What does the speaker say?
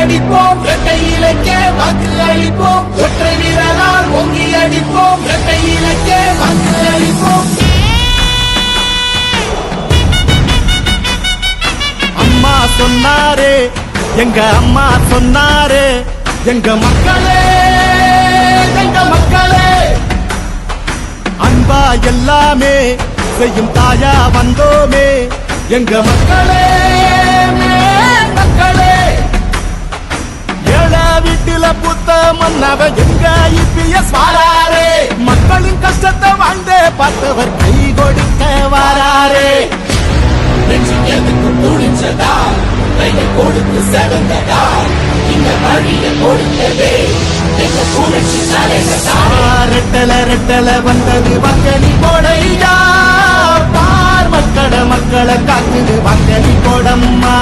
அடிப்போம் இரட்டை இலக்கே வாக்கு அளிப்போம் ஒற்றை வீரரால் ஓங்கி அடிப்போம் இரட்டை இலக்கே வாக்கு அளிப்போம். அம்மா சொன்னாரே எங்க அம்மா சொன்னாரே எங்க மக்களே எங்க மக்களே அன்பா எல்லாமே செய்யும் தாயா வந்தோமே எங்க மக்களே மக்களே. ஏழா வீட்டுல புத்த மன்னவ எங்க இபிஎஸ் வாராரே மக்களின் கஷ்டத்தை வாழ்ந்தே பார்த்தவர் கை கொடுக்க வாராரே. எதுக்கு துணிச்சதா கையை கொடுத்து செவந்ததா இந்த வழியை கொடுத்ததே எங்க புரட்சி தலைவதா. ரெட்டல ரெட்டல வந்தது மக்களி கொடையா பார் மக்களை காக்குது மக்களி கொடம்மா.